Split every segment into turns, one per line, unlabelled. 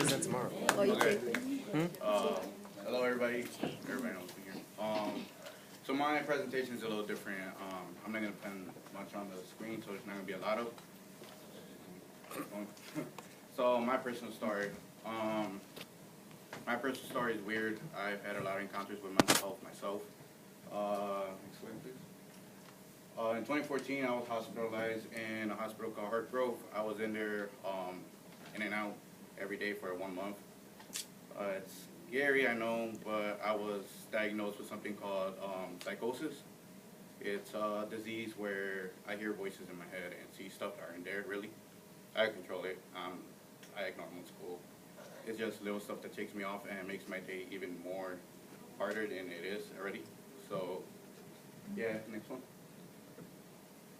present tomorrow.
Okay.
Hello, everybody. Everybody knows me here. So my presentation is a little different. I'm not going to depend much on the screen, so there's not going to be a lot of. So my personal story. My personal story is weird. I've had a lot of encounters with mental health myself. Next slide, please. In 2014, I was hospitalized in a hospital called Heart Grove. I was in there in and out every day for 1 month. It's scary, I know, but I was diagnosed with something called psychosis. It's a disease where I hear voices in my head and see stuff that aren't there, really. I control it. I ignore them in school. It's just little stuff that takes me off and makes my day even more harder than it is already. So, yeah, next one.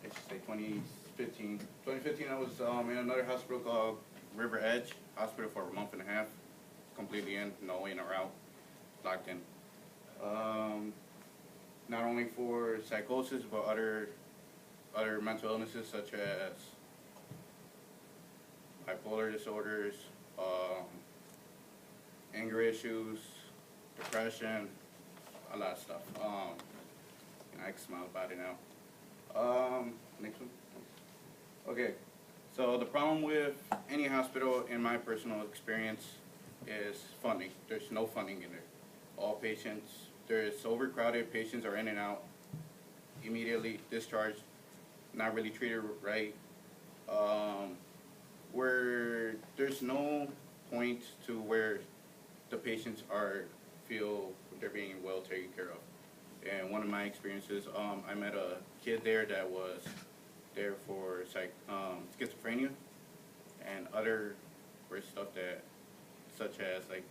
I should say 2015. 2015, I was in another hospital called River Edge Hospital for a month and a half. Completely in, no in or out, locked in. Not only for psychosis, but other mental illnesses such as bipolar disorders, anger issues, depression, a lot of stuff. I can smile about it now. Next one. Okay, so the problem with any hospital, in my personal experience, is funding. There's no funding in there. All patients, there's overcrowded, patients are in and out, immediately discharged, not really treated right. Where there's no point to where the patients feel they're being well taken care of. And one of my experiences, I met a kid there that was there for schizophrenia and other weird stuff that, such as like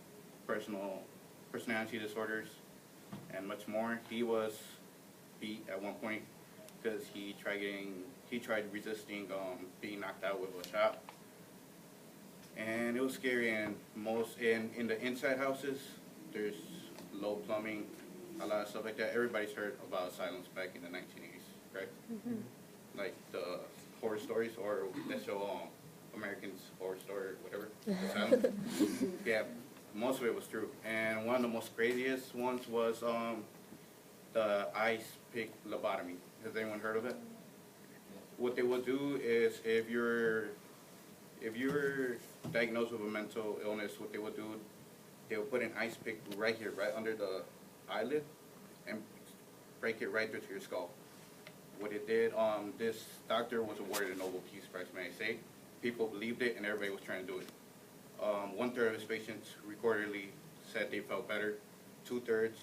personality disorders and much more. He was beat at one point because he tried resisting being knocked out with a shot. And it was scary, and in the inside houses, there's low plumbing, a lot of stuff like that. Everybody's heard about asylums back in the 1980s, correct? Mm-hmm. Like the horror stories, or that show Americans Horror Story, or whatever. Asylum. Yeah, most of it was true. And one of the most craziest ones was the ice pick lobotomy. Has anyone heard of it? What they will do is, if you're diagnosed with a mental illness, what they will do, they will put an ice pick right here, right under the eyelid, and break it right through to your skull. What it did, this doctor was awarded a Nobel Peace Prize, may I say. People believed it, and everybody was trying to do it. 1/3 of his patients recordedly said they felt better. 2/3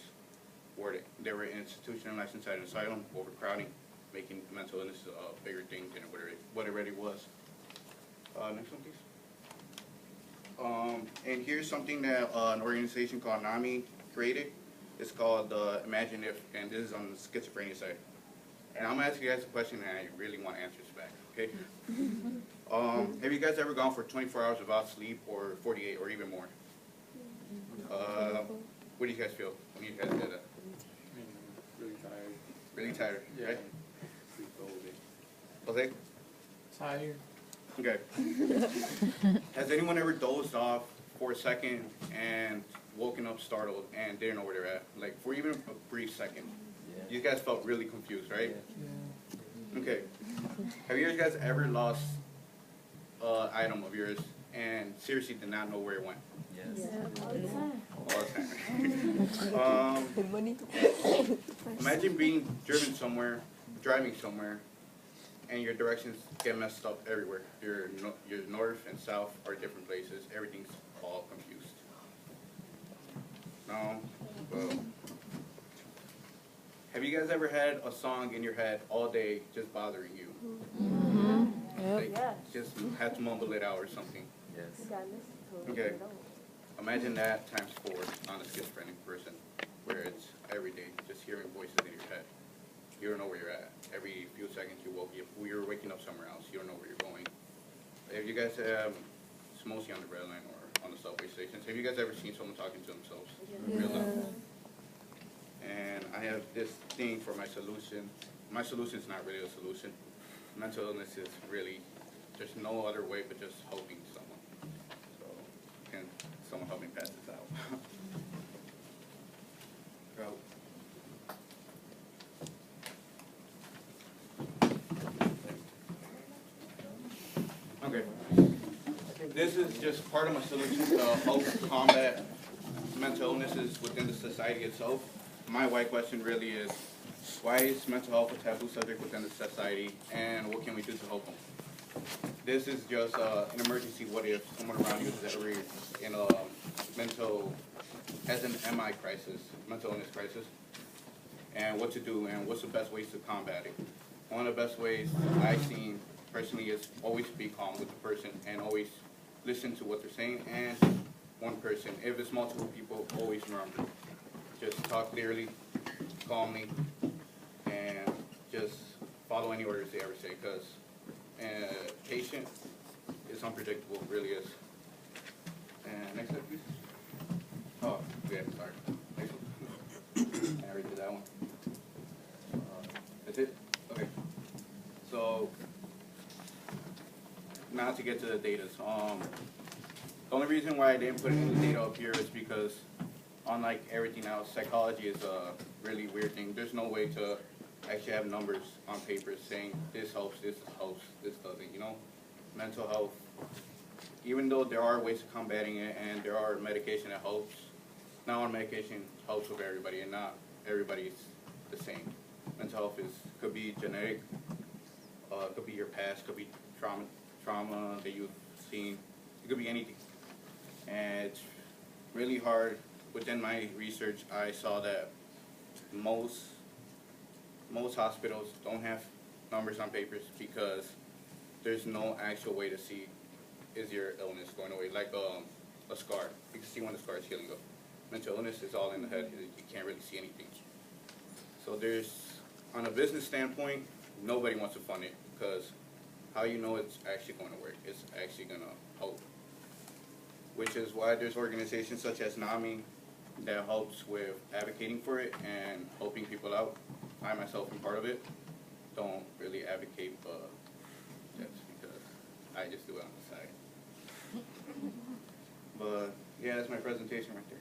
they were institutionalized inside an asylum, overcrowding, making mental illness a bigger thing than what it already was. Next one, please. And here's something that an organization called NAMI created. It's called Imagine If, and this is on the schizophrenia side. And I'm going to ask you guys a question, and I really want answers back, okay? Have you guys ever gone for 24 hours without sleep, or 48, or even more? What do you guys feel when you guys did that?
Really tired.
Really tired,
Yeah.
right?
Sleep the whole day.
Jose?
Tired.
Okay. Has anyone ever dozed off for a second and woken up startled and didn't know where they're at? Like, for even a brief second. Yeah. You guys felt really confused, right? Yeah. Okay. Have you guys ever lost an item of yours and seriously did not know where it went?
Yes.
Yeah.
All the time. Imagine being driving somewhere, and your directions get messed up everywhere. Your north and south are different places. Everything's all confused. No? Well, have you guys ever had a song in your head all day just bothering you?
Mm-hmm.
Like,
Yes.
just have to mumble it out or something.
Yes.
Okay. Imagine that times 4 on a schizophrenic person, where it's every day, just hearing voices in your head. You don't know where you're at. Every few seconds you're waking up somewhere else. You don't know where you're going. Have you guys, it's mostly on the rail line or on the subway stations, have you guys ever seen someone talking to themselves?
Yeah.
Real loud? And I have this thing for my solution. My solution is not really a solution. Mental illness is really, there's no other way but just helping someone. So, and help me pass this out. Go. Okay. This is just part of my solution to help combat mental illnesses within the society itself. My why question really is, why is mental health a taboo subject within the society, and what can we do to help them? This is just an emergency what if someone around you is ever in a has an MI crisis, mental illness crisis, and what to do and what's the best ways to combat it. One of the best ways I've seen personally is always be calm with the person and always listen to what they're saying, and one person. If it's multiple people, always remember, just talk clearly, calmly, and just follow any orders they ever say, because a patient is unpredictable, really is. And next slide, please. Oh, yeah, sorry. Next one. I already did that one. That's it? Okay. So, now to get to the data. The only reason why I didn't put any data up here is because, unlike everything else, psychology is a really weird thing. There's no way to actually have numbers on paper saying this helps, this doesn't, you know? Mental health, even though there are ways of combating it and there are medication that helps, not all medication helps with everybody, and not everybody's the same. Mental health could be genetic, could be your past, could be trauma that you've seen, it could be anything. And it's really hard. Within my research, I saw that most hospitals don't have numbers on papers because there's no actual way to see is your illness going away. Like a scar, you can see when the scar is healing up. Mental illness is all in the head. You can't really see anything. So on a business standpoint, nobody wants to fund it, because how you know it's actually going to work? It's actually going to help. Which is why there's organizations such as NAMI that helps with advocating for it and helping people out. I myself am part of it. Don't really advocate, but just because I just do it on the side. But yeah, that's my presentation right there.